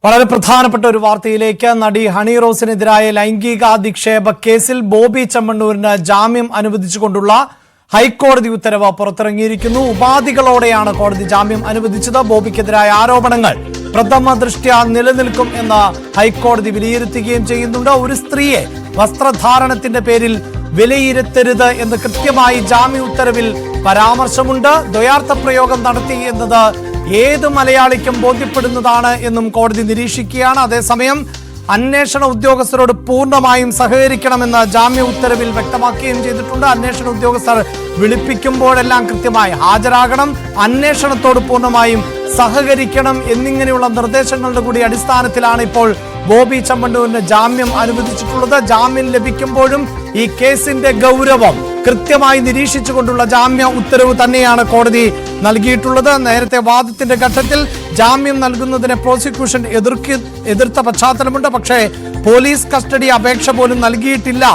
വളരെ പ്രധാനപ്പെട്ട ഒരു വാർത്തയിലേക്ക്. നടി ഹണി റോസിനെതിരായ ലൈംഗികാധിക്ഷേപ കേസിൽ ബോബി ചെമ്മണ്ണൂരിന് ജാമ്യം അനുവദിച്ചുകൊണ്ടുള്ള ഹൈക്കോടതി ഉത്തരവ് പുറത്തിറങ്ങിയിരിക്കുന്നു. ഉപാധികളോടെയാണ് കോടതി ജാമ്യം അനുവദിച്ചത്. ബോബിക്കെതിരായ ആരോപണങ്ങൾ പ്രഥമ ദൃഷ്ട്യാ നിലനിൽക്കും എന്ന് ഹൈക്കോടതി വിലയിരുത്തുകയും ചെയ്യുന്നുണ്ട്. ഒരു സ്ത്രീയെ വസ്ത്രധാരണത്തിന്റെ പേരിൽ വിലയിരുത്തരുത് എന്ന് കൃത്യമായി ജാമ്യ ഉത്തരവിൽ പരാമർശമുണ്ട്. ദ്വയാർത്ഥ പ്രയോഗം നടത്തി എന്നത് ഏത് മലയാളിക്കും ബോധ്യപ്പെടുന്നതാണ് എന്നും കോടതി നിരീക്ഷിക്കുകയാണ്. അതേസമയം അന്വേഷണ ഉദ്യോഗസ്ഥരോട് പൂർണ്ണമായും സഹകരിക്കണമെന്ന് ജാമ്യ ഉത്തരവിൽ വ്യക്തമാക്കുകയും ചെയ്തിട്ടുണ്ട്. അന്വേഷണ ഉദ്യോഗസ്ഥർ വിളിപ്പിക്കുമ്പോഴെല്ലാം കൃത്യമായി ഹാജരാകണം, അന്വേഷണത്തോട് പൂർണ്ണമായും സഹകരിക്കണം എന്നിങ്ങനെയുള്ള നിർദ്ദേശങ്ങളുടെ കൂടി അടിസ്ഥാനത്തിലാണ് ഇപ്പോൾ ബോബി ചെമ്മണ്ണൂരിന് ജാമ്യം അനുവദിച്ചിട്ടുള്ളത്. ജാമ്യം ലഭിക്കുമ്പോഴും ഈ കേസിന്റെ ഗൗരവം കൃത്യമായി നിരീക്ഷിച്ചുകൊണ്ടുള്ള ജാമ്യ ഉത്തരവ് തന്നെയാണ് കോടതി നൽകിയിട്ടുള്ളത്. നേരത്തെ വാദത്തിന്റെ ഘട്ടത്തിൽ ജാമ്യം നൽകുന്നതിനെ പ്രോസിക്യൂഷൻ എതിർത്ത പശ്ചാത്തലമുണ്ട്. പക്ഷേ പോലീസ് കസ്റ്റഡി അപേക്ഷ പോലും നൽകിയിട്ടില്ല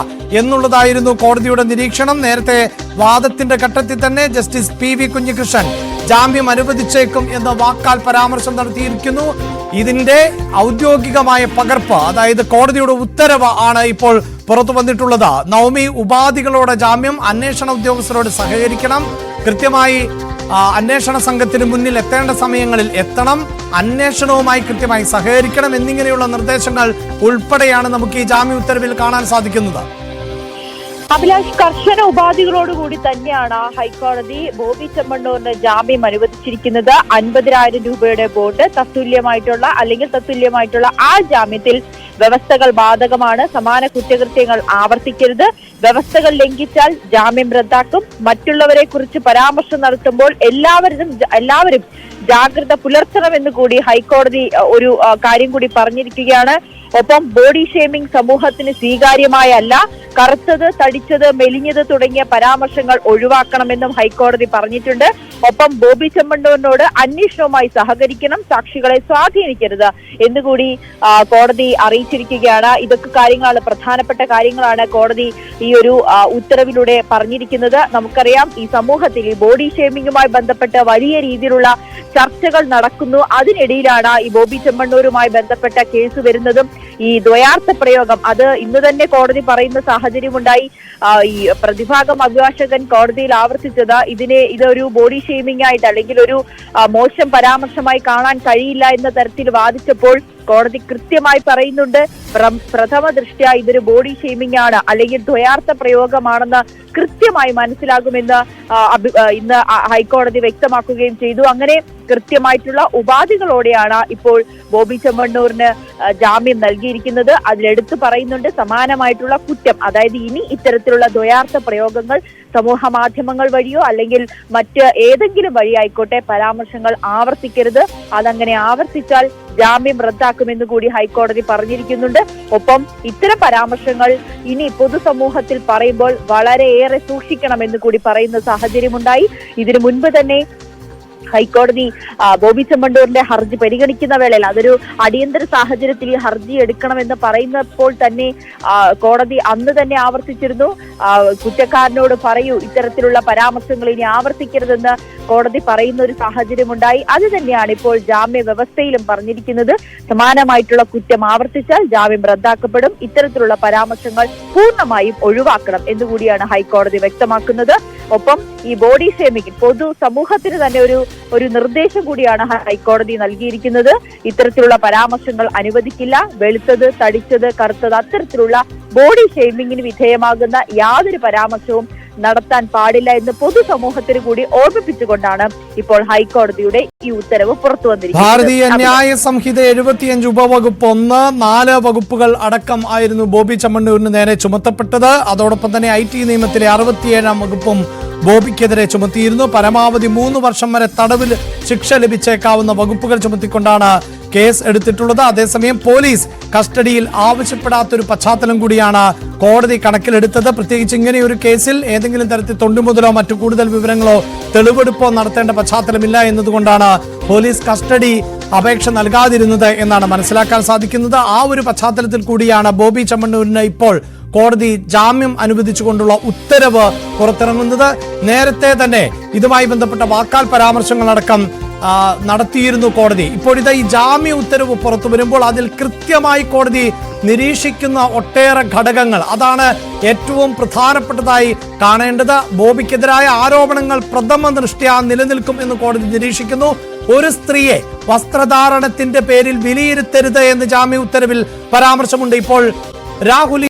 എന്നുള്ളതായിരുന്നു കോടതിയുടെ നിരീക്ഷണം. നേരത്തെ വാദത്തിന്റെ ഘട്ടത്തിൽ തന്നെ ജസ്റ്റിസ് PV കുഞ്ഞികൃഷ്ണൻ ജാമ്യം അനുവദിച്ചേക്കും എന്ന വാക്കാൽ പരാമർശം നടത്തിയിരിക്കുന്നു. ഇതിന്റെ ഔദ്യോഗികമായ പകർപ്പ്, അതായത് കോടതിയുടെ ഉത്തരവ് ആണ് ഇപ്പോൾ പുറത്തു വന്നിട്ടുള്ളത്. നവമി ഉപാധികളോടെ ജാമ്യം, അന്വേഷണ ഉദ്യോഗസ്ഥരോട് സഹകരിക്കണം, കൃത്യമായി അന്വേഷണ സംഘത്തിന് മുന്നിൽ എത്തേണ്ട സമയങ്ങളിൽ എത്തണം, അന്വേഷണവുമായി കൃത്യമായി സഹകരിക്കണം എന്നിങ്ങനെയുള്ള നിർദ്ദേശങ്ങൾ ഉൾപ്പെടെയാണ് നമുക്ക് ഈ ജാമ്യ ഉത്തരവിൽ കാണാൻ സാധിക്കുന്നത്. അഭിലാഷ്, കർശന ഉപാധികളോടുകൂടി തന്നെയാണ് ഹൈക്കോടതി ബോബി ചെമ്മണ്ണൂരിന് ജാമ്യം അനുവദിച്ചിരിക്കുന്നത്. 50,000 രൂപയുടെ ബോണ്ട്, തത്തുല്യമായിട്ടുള്ള ആ ജാമ്യത്തിൽ വ്യവസ്ഥകൾ ബാധകമാണ്. സമാന കുറ്റകൃത്യങ്ങൾ ആവർത്തിക്കരുത്, വ്യവസ്ഥകൾ ലംഘിച്ചാൽ ജാമ്യം റദ്ദാക്കും, മറ്റുള്ളവരെ കുറിച്ച് പരാമർശം നടത്തുമ്പോൾ എല്ലാവരും ജാഗ്രത പുലർത്തണമെന്ന് കൂടി ഹൈക്കോടതി ഒരു കാര്യം കൂടി പറഞ്ഞിരിക്കുകയാണ്. ഒപ്പം ബോഡി ഷേമിംഗ് സമൂഹത്തിന് സ്വീകാര്യമായല്ല, കറുത്തത്, തടിച്ചത്, മെലിഞ്ഞത് തുടങ്ങിയ പരാമർശങ്ങൾ ഒഴിവാക്കണമെന്നും ഹൈക്കോടതി പറഞ്ഞിട്ടുണ്ട്. ഒപ്പം ബോബി ചെമ്മണ്ണൂരിനോട് അന്വേഷണവുമായി സഹകരിക്കണം, സാക്ഷികളെ സ്വാധീനിക്കരുത് എന്നുകൂടി കോടതി അറിയിച്ചിരിക്കുകയാണ്. ഇതൊക്കെ കാര്യങ്ങളാണ്, പ്രധാനപ്പെട്ട കാര്യങ്ങളാണ് കോടതി ഈ ഒരു ഉത്തരവിലൂടെ പറഞ്ഞിരിക്കുന്നത്. നമുക്കറിയാം, ഈ സമൂഹത്തിൽ ഈ ബോഡി ഷേമിംഗുമായി ബന്ധപ്പെട്ട് വലിയ രീതിയിലുള്ള ചർച്ചകൾ നടക്കുന്നു. അതിനിടയിലാണ് ഈ ബോബി ചെമ്മണ്ണൂരുമായി ബന്ധപ്പെട്ട കേസ് വരുന്നതും ഈ ദ്വയാർത്ഥ പ്രയോഗം അത് ഇന്ന് തന്നെ കോടതി പറയുന്ന സാഹചര്യമുണ്ടായി. ഈ പ്രതിഭാഗം അഭിഭാഷകൻ കോടതിയിൽ ആവർത്തിച്ചത് ഇതൊരു ബോഡി ഷെയ്മിംഗ് ആയിട്ട് അല്ലെങ്കിൽ ഒരു മോശം പരാമർശമായി കാണാൻ കഴിയില്ല എന്ന തരത്തിൽ വാദിച്ചപ്പോൾ കോടതി കൃത്യമായി പറയുന്നുണ്ട്, പ്രഥമ ദൃഷ്ട്യാ ഇതൊരു ബോഡി ഷെയ്മിംഗ് ആണ് അല്ലെങ്കിൽ ദ്വയാർത്ഥ പ്രയോഗമാണെന്ന് കൃത്യമായി മനസ്സിലാകുമെന്ന് ഇന്ന് ഹൈക്കോടതി വ്യക്തമാക്കുകയും ചെയ്തു. അങ്ങനെ കൃത്യമായിട്ടുള്ള ഉപാധികളോടെയാണ് ഇപ്പോൾ ബോബി ചെമ്മണ്ണൂരിന് ജാമ്യം നൽകിയിരിക്കുന്നത്. അതിലെടുത്തു പറയുന്നുണ്ട്, സമാനമായിട്ടുള്ള കുറ്റം, അതായത് ഇനി ഇത്തരത്തിലുള്ള ദ്വയാർത്ഥ പ്രയോഗങ്ങൾ സമൂഹ മാധ്യമങ്ങൾ വഴിയോ അല്ലെങ്കിൽ മറ്റ് ഏതെങ്കിലും വഴി ആയിക്കോട്ടെ പരാമർശങ്ങൾ ആവർത്തിക്കരുത്, അതങ്ങനെ ആവർത്തിച്ചാൽ ജാമ്യം റദ്ദാക്കുമെന്ന് കൂടി ഹൈക്കോടതി പറഞ്ഞിരിക്കുന്നുണ്ട്. ഒപ്പം ഇത്തരം പരാമർശങ്ങൾ ഇനി പൊതുസമൂഹത്തിൽ പറയുമ്പോൾ വളരെയേറെ സൂക്ഷിക്കണമെന്ന് കൂടി പറയുന്ന സാഹചര്യമുണ്ടായി. ഇതിനു മുൻപ് തന്നെ ഹൈക്കോടതി ബോബി ചെമ്മണ്ണൂരിന്റെ ഹർജി പരിഗണിക്കുന്ന വേളയിൽ അതൊരു അടിയന്തര സാഹചര്യത്തിൽ ഈ ഹർജി എടുക്കണമെന്ന് പറയുന്നപ്പോൾ തന്നെ കോടതി അന്ന് തന്നെ ആവർത്തിച്ചിരുന്നു, കുറ്റക്കാരനോട് പറയൂ ഇത്തരത്തിലുള്ള പരാമർശങ്ങൾ ഇനി ആവർത്തിക്കരുതെന്ന് കോടതി പറയുന്ന ഒരു സാഹചര്യമുണ്ടായി. അത് തന്നെയാണ് ഇപ്പോൾ ജാമ്യ വ്യവസ്ഥയിലും പറഞ്ഞിരിക്കുന്നത്. സമാനമായിട്ടുള്ള കുറ്റം ആവർത്തിച്ചാൽ ജാമ്യം റദ്ദാക്കപ്പെടും, ഇത്തരത്തിലുള്ള പരാമർശങ്ങൾ പൂർണ്ണമായും ഒഴിവാക്കണം എന്നുകൂടിയാണ് ഹൈക്കോടതി വ്യക്തമാക്കുന്നത്. ഒപ്പം ഈ ബോഡി ഷേമിംഗ് പൊതു സമൂഹത്തിന് തന്നെ ഒരു നിർദ്ദേശം കൂടിയാണ് ഹൈക്കോടതി നൽകിയിരിക്കുന്നത്. ഇത്തരത്തിലുള്ള പരാമർശങ്ങൾ അനുവദിക്കില്ല, വെളുത്തത്, തടിച്ചത്, കറുത്തത് അത്തരത്തിലുള്ള ബോഡി ഷേമിംഗിന് വിധേയമാകുന്ന യാതൊരു പരാമർശവും നടത്താൻ പാടില്ല എന്ന് പൊതുസമൂഹത്തിന് കൂടി ഓർമ്മിപ്പിച്ചുകൊണ്ടാണ് ഇപ്പോൾ ഹൈക്കോടതിയുടെ ഈ ഉത്തരവ് പുറത്തു വന്നിരിക്കുന്നത്. ഭാരതീയ ന്യായ സംഹിത 75 ഉപവകുപ്പ് 1, 4 വകുപ്പുകൾ അടക്കം ആയിരുന്നു ബോബി ചെമ്മണ്ണൂരിന് നേരെ ചുമത്തപ്പെട്ടത്. അതോടൊപ്പം തന്നെ IT നിയമത്തിലെ 67-ാം വകുപ്പും ബോബിക്കെതിരെ ചുമത്തിയിരുന്നു. പരമാവധി 3 വർഷം വരെ തടവിൽ ശിക്ഷ ലഭിച്ചേക്കാവുന്ന വകുപ്പുകൾ ചുമത്തിക്കൊണ്ടാണ് കേസ് എടുത്തിട്ടുള്ളത്. അതേസമയം പോലീസ് കസ്റ്റഡിയിൽ ആവശ്യപ്പെടാത്തൊരു പശ്ചാത്തലം കൂടിയാണ് കോടതി കണക്കിലെടുത്തത്. പ്രത്യേകിച്ച് ഇങ്ങനെയൊരു കേസിൽ ഏതെങ്കിലും തരത്തിൽ തൊണ്ടുമുതലോ മറ്റു കൂടുതൽ വിവരങ്ങളോ തെളിവെടുപ്പോ നടത്തേണ്ട പശ്ചാത്തലമില്ല എന്നതുകൊണ്ടാണ് പോലീസ് കസ്റ്റഡി അപേക്ഷ നൽകാതിരുന്നത് എന്നാണ് മനസ്സിലാക്കാൻ സാധിക്കുന്നത്. ആ ഒരു പശ്ചാത്തലത്തിൽ കൂടിയാണ് ബോബി ചെമ്മണ്ണൂരിന് ഇപ്പോൾ കോടതി ജാമ്യം അനുവദിച്ചുകൊണ്ടുള്ള ഉത്തരവ് പുറത്തിറങ്ങുന്നത്. നേരത്തെ തന്നെ ഇതുമായി ബന്ധപ്പെട്ട വാക്കാൽ പരാമർശങ്ങളടക്കം നടത്തിയിരുന്നു കോടതി. ഇപ്പോഴിതാ ഈ ജാമ്യ ഉത്തരവ് പുറത്തു വരുമ്പോൾ അതിൽ കൃത്യമായി കോടതി നിരീക്ഷിക്കുന്ന ഒട്ടേറെ ഘടകങ്ങൾ, അതാണ് ഏറ്റവും പ്രധാനപ്പെട്ടതായി കാണേണ്ടത്. ബോബിക്കെതിരായ ആരോപണങ്ങൾ പ്രഥമ ദൃഷ്ട്യാ നിലനിൽക്കും എന്ന് കോടതി നിരീക്ഷിക്കുന്നു. ഒരു സ്ത്രീയെ വസ്ത്രധാരണത്തിന്റെ പേരിൽ വിലയിരുത്തരുത് എന്ന് ജാമ്യ ഉത്തരവിൽ പരാമർശമുണ്ട്. ഇപ്പോൾ രാഹുൽ